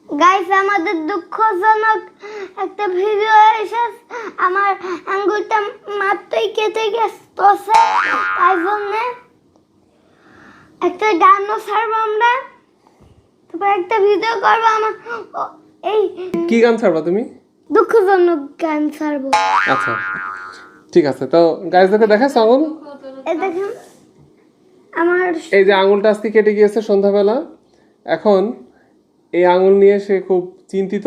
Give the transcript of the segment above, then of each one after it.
Guys আমাদের দুঃখজনক একটা ভিডিও এসেছে, আমার আঙ্গুলটা মাত্রই কেটে গেছে, তাই জন্য একটা গানও ছাড়বো আমরা, তারপর একটা ভিডিও করবো আমার এই কি গান ছাড়বা তুমি? দুঃখজনক গান ছাড়বো। আচ্ছা ঠিক আছে, তো গাইজদেরকে দেখাচ্ছ আঙুল? এই দেখেন আমার এই যে আঙুলটা আজকে কেটে গিয়েছে সন্ধ্যাবেলা, এখন এই আঙুল নিয়ে সে খুব চিন্তিত।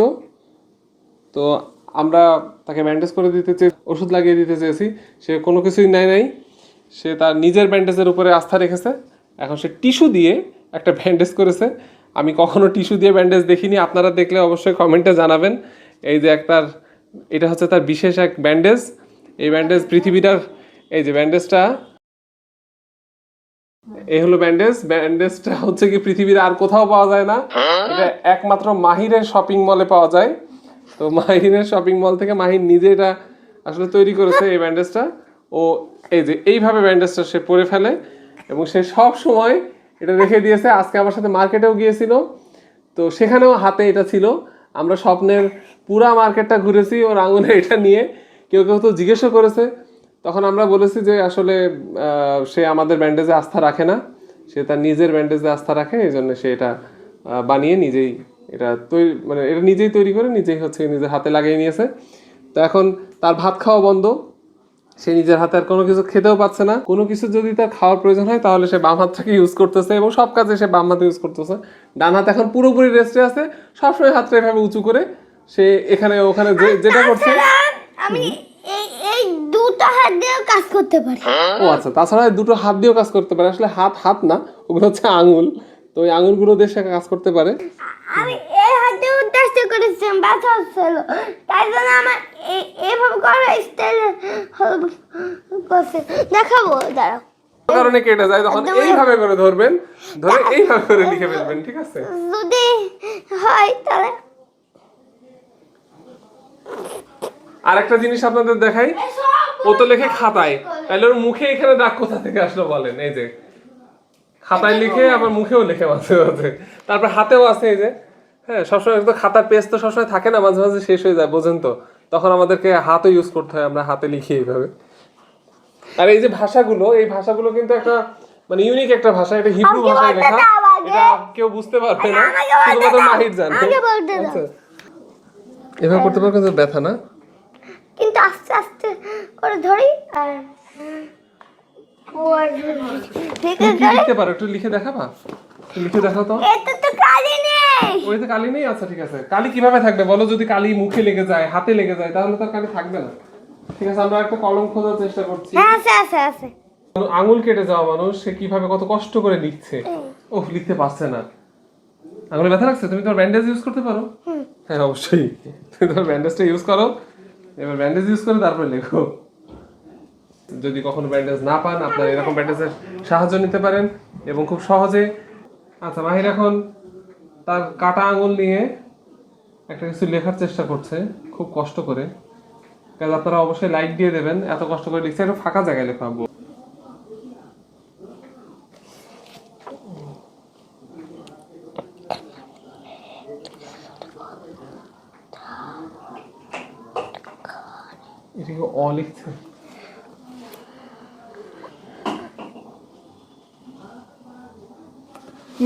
তো আমরা তাকে ব্যান্ডেজ করে দিতে চেয়ে ওষুধ লাগিয়ে দিতে চেয়েছি, সে কোনো কিছুই নাই। সে তার নিজের ব্যান্ডেজের উপরে আস্থা রেখেছে, এখন সে টিস্যু দিয়ে একটা ব্যান্ডেজ করেছে। আমি কখনো টিস্যু দিয়ে ব্যান্ডেজ দেখিনি, আপনারা দেখলে অবশ্যই কমেন্টে জানাবেন। এই যে এটা হচ্ছে তার বিশেষ এক ব্যান্ডেজ। এই ব্যান্ডেজ পৃথিবীটার, এই যে ব্যান্ডেজটা, এই হলো ব্যান্ডেজটা হচ্ছে কি পৃথিবীর আর কোথাও পাওয়া যায় না, এটা একমাত্র মাহিরের শপিং মলে পাওয়া যায়। তো মাহিরের শপিং মল থেকে মাহির নিজে এটা আসলে তৈরি করেছে এই ব্যান্ডেজটা। ও এই যে এইভাবে ব্যান্ডেজটা সে পরে ফেলে এবং সে সব সময় এটা রেখে দিয়েছে। আজকে আমার সাথে মার্কেটেও গিয়েছিল, তো সেখানেও হাতে এটা ছিল। আমরা স্বপ্নের পুরা মার্কেটটা ঘুরেছি ওর আঙুলে এটা নিয়ে। কেউ তো জিজ্ঞেসও করেছে, তখন আমরা বলেছি যে আসলে সে আমাদের ব্যান্ডেজে আস্থা রাখে না, সে তার নিজের ব্যান্ডেজে আস্থা রাখে, এই জন্য সে এটা বানিয়ে নিজেই এটা তৈরি, মানে এটা নিজেই তৈরি করে নিজেই হচ্ছে নিজের হাতে লাগিয়ে নিয়েছে। তো এখন তার ভাত খাওয়া বন্ধ, সে নিজের হাতে আর কোনো কিছু খেতেও পাচ্ছে না। কোনো কিছু যদি তার খাওয়ার প্রয়োজন হয় তাহলে সে বাম হাতটাকে ইউজ করতেছে এবং সব কাজে সে বাম হাতে ইউজ করতেছে। ডান হাত এখন পুরোপুরি রেস্টে আছে, সবসময় হাতটা এভাবে উঁচু করে সে এখানে ওখানে যেটা করছে। আমি এই এই দুটো হাত দিয়ে কাজ করতে পারি। ও আচ্ছা, তাছাড়া দুটো হাত দিয়েও কাজ করতে পারে। আসলে হাত না, ওগুলো হচ্ছে আঙুল। তো ওই আঙুলগুলো দিয়ে সে কাজ করতে পারে। আমি এই হাতে চেষ্টা করেছিলাম, ব্যথা হচ্ছিল, তাই জন্য আমার এইভাবে করা স্টাইল করছে, দেখাবো দাঁড়াও। কারণে কেটে যায়, তখন এইভাবে করে ধরবেন, ধরে এইভাবে করে লিখে ফেলবেন, ঠিক আছে? যদি হয় তাহলে আরেকটা জিনিস আপনাদের দেখাই, ও তো লেখে খাতায়, তাহলে ওর মুখে এখানে দাগ কোথা থেকে আসলো বলেন? এই যে খাতায় লিখে আবার মুখেও লিখে মাঝে মাঝে, তারপর হাতেও আছে এই যে। হ্যাঁ, সবসময় তো খাতার পেজ তো সবসময় থাকে না, মাঝে মাঝে শেষ হয়ে যায়, বোঝেন তো, তখন আমাদেরকে হাতও ইউজ করতে হয়, আমরা হাতে লিখি এইভাবে। আর এই যে ভাষাগুলো, এই ভাষাগুলো কিন্তু একটা মানে ইউনিক একটা ভাষা, এটা হিব্রু ভাষায় লেখা, এটা কেউ বুঝতে পারবে না, শুধুমাত্র মাহির জানে। আচ্ছা, এভাবে করতে পারো কিন্তু ব্যথা না, কিন্তু আস্তে আস্তে করে ধরি আর লিখতে পারো, একটু লিখে দেখাবা? লিখে দেখাও তো। এতে তো কালি নেই। ওইতে কালি নেই? আচ্ছা ঠিক আছে, কালি কিভাবে থাকবে বলো? যদি কালি মুখে লেগে যায়, হাতে লেগে যায়, তাহলে তো কালি থাকবে না। ঠিক আছে, আমরা একটা কলম খোঁজার চেষ্টা করছি। হ্যাঁ আছে আছে আছে। আঙুল কেটে যাওয়া মানুষ সে কিভাবে কত কষ্ট করে লিখছে, ওহ লিখতে পারছে না। আঙুলে ব্যথা লাগছে? তুমি তোমার ব্যান্ডেজ ইউজ করতে পারো? হ্যাঁ অবশ্যই, তুমি তোমার ব্যান্ডেজটা ইউজ করো, এবার ব্যান্ডেজ ইউজ করে তারপরে লেখো। যদি কখনো ব্যান্ডেজ না পান, আপনারা এরকম ব্যান্ডেজের সাহায্য নিতে পারেন এবং খুব সহজে। আচ্ছা, মাহির এখন তার কাটা আঙুল নিয়ে একটা কিছু লেখার চেষ্টা করছে খুব কষ্ট করে। কাজ আপনারা অবশ্যই লাইক দিয়ে দেবেন, এত কষ্ট করে লিখছে, একটু ফাঁকা জায়গায় লেখা। এটা কি অ লিখছে?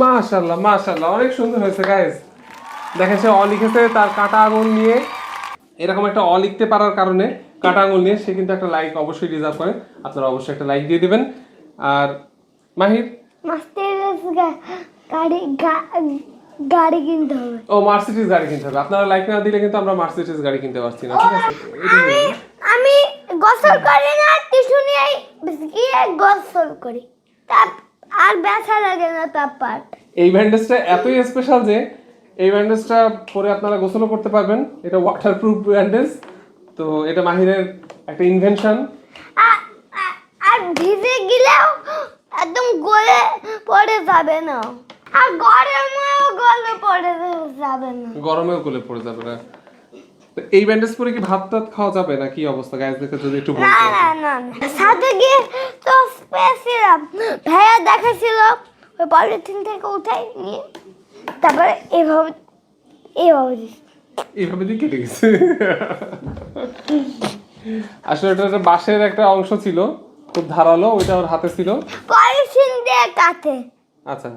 মাশাআল্লাহ মাশাআল্লাহ, অনেক সুন্দর হয়েছে গাইস। দেখেন সে অ লিখেছে তার কাটা আঙুল নিয়ে। এরকম একটা অ লিখতে পারার কারণে কাটা আঙুল নিয়ে সে কিন্তু একটা লাইক অবশ্যই ডিজার্ভ করে। আপনারা অবশ্যই একটা লাইক দিয়ে দিবেন। আর মাহির মাস্টার্স গাড়ি কিনতে হবে। ও মার্সিডিজ গাড়ি কিনতে হবে। আপনারা লাইক না দিলে কিন্তু আমরা মার্সিডিজ গাড়ি কিনতে পারছি না, ঠিক আছে? আমি গোসল করি না, টিস্যু নিয়ে গিয়ে গোসল করি, আর ব্যথা লাগে না। তারপর এই ব্যান্ডেজটা এতই স্পেশাল যে এই ব্যান্ডেজটা পরে আপনারা গোসলও করতে পারবেন। এটা ওয়াটারপ্রুফ ব্যান্ডেজ। তো এটা মাহিরের একটা ইনভেনশন। আর ভিজে গেলেও একদম গলে পড়ে যাবে না, আর গরমেও গলে পড়ে যাবে না। গরমেও গলে পড়ে যাবে না। তো এই ব্যান্ডেজ পরে কি ভাত টাত খাওয়া যাবে না? কি অবস্থা গাইস, দেখে যদি একটু বলতে। না না না, সাথে গিয়ে তো পেয়েছিলাম, ভাইয়া দেখাছিল, ওই পলিথিন থেকে উঠাই নিয়ে তারপরে এভাবে এইভাবে দিস। এইভাবে দিয়ে কেটে গেছে। আসলে এটা একটা বাঁশের একটা অংশ ছিল, খুব ধারালো, ওইটা ওর হাতে ছিল। পলিথিন দিয়ে কাটে। আচ্ছা,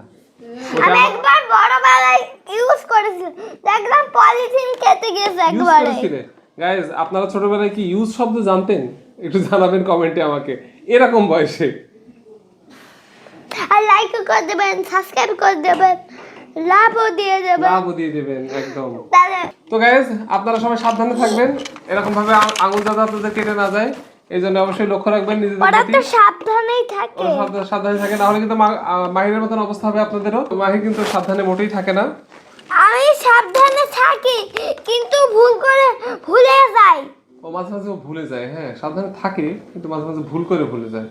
আমি একবার বড়বেলায় ইউজ করেছি, দেখলাম পলিথিন কেটে গেছে ইউজ একবারে। করেছিলে? গাইস, আপনারা ছোটবেলায় কি ইউজ শব্দ জানতেন? একটু জানাবেন কমেন্টে আমাকে, এরকম বয়সে। আর লাইক করে দেবেন, সাবস্ক্রাইব করে দেবেন, লাভও দিয়ে দেবেন। লাভও দিয়ে দেবেন একদম। তাহলে তো গাইস, আপনারা সবাই সাবধানে থাকবেন, এরকম ভাবে আঙুল যাতে আপনাদের কেটে না যায়, এই জন্য অবশ্যই লক্ষ্য রাখবেন নিজেদের ওরা প্রতি। তো সাবধানেই থাকে। ওরা সাবধানে থাকে, নাহলে কিন্তু মাহিরের মতন অবস্থা হবে আপনাদেরও। তো মাহির কিন্তু সাবধানে মোটেই থাকে না। আমি সাবধানে থাকি, কিন্তু ভুল করে ভুলে যাই। ও মাঝে মাঝে ও ভুলে যায়, হ্যাঁ সাবধানে থাকে কিন্তু মাঝে মাঝে ভুল করে ভুলে যায়।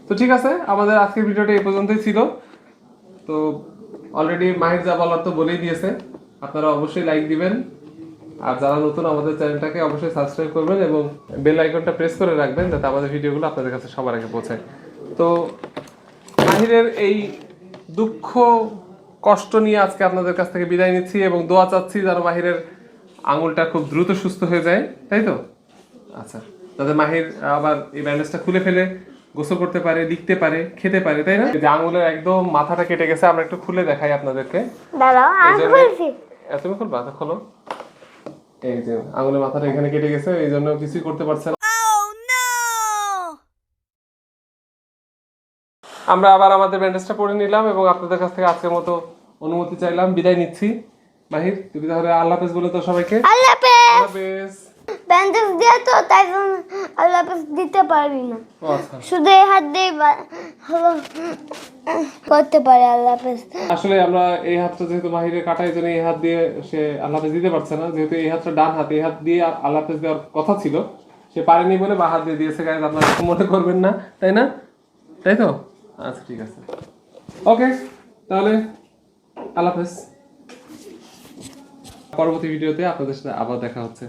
তো ঠিক আছে, আমাদের আজকের ভিডিওটা এই পর্যন্তই ছিল। তো অলরেডি মাহির যা বলার তো বলেই দিয়েছে, আপনারা অবশ্যই লাইক দিবেন, আর যারা নতুন আমাদের চ্যানেলটাকে অবশ্যই সাবস্ক্রাইব করবেন এবং বেল আইকনটা প্রেস করে রাখবেন যাতে আমাদের ভিডিওগুলো আপনাদের কাছে সবার আগে পৌঁছায়। তো মাহিরের এই দুঃখ কষ্ট নিয়ে আজকে আপনাদের কাছ থেকে বিদায় নিচ্ছি এবং দোয়া চাচ্ছি যেন মাহিরের আঙুলটা খুব দ্রুত সুস্থ হয়ে যায়, তাই তো? আচ্ছা, যাতে মাহির আবার এই ব্যান্ডেজটা খুলে ফেলে গোসল করতে পারে, লিখতে পারে, খেতে পারে, তাই না? যে আঙুলের একদম মাথাটা কেটে গেছে, আমরা একটু খুলে দেখাই আপনাদেরকে। দাঁড়াও, আমি খুলছি। তুমি খুলবা? খোলো। এই যে আঙুলের মাথাটা এখানে কেটে গেছে, এই জন্য কিছুই করতে পারছে না। আমরা আবার আমাদের ব্যান্ডেজটা পরে নিলাম এবং আপনাদের কাছ থেকে আজকের মতো অনুমতি চাইলাম, বিদায় নিচ্ছি। মাহির, তুমি তাহলে আল্লাহ হাফেজ বলে তো সবাইকে। আল্লাহ হাফেজ। আল্লাহ হাফেজ। ব্যান্ডেজ দিয়ে তো তাই জন্য আল্লাহ হাফেজ দিতে পারি না, ও আচ্ছা, শুধু এই হাত দিয়ে হলো করতে পারে আল্লাহ হাফেজ। আসলে আমরা এই হাতটা যেহেতু মাহিরের কাটা, এই জন্য এই হাত দিয়ে সে আল্লাহ হাফেজ দিতে পারছে না, যেহেতু এই হাতটা ডান হাত, এই হাত দিয়ে আল্লাহ হাফেজ দেওয়ার কথা ছিল, সে পারেনি বলে বা হাত দিয়ে দিয়েছে। গাইজ, আপনারা কিছু মনে করবেন না, তাই না? তাই তো? আচ্ছা, ঠিক আছে, ওকে, তাহলে আল্লাহ হাফেজ। পরবর্তী ভিডিওতে আপনাদের সাথে আবার দেখা হচ্ছে।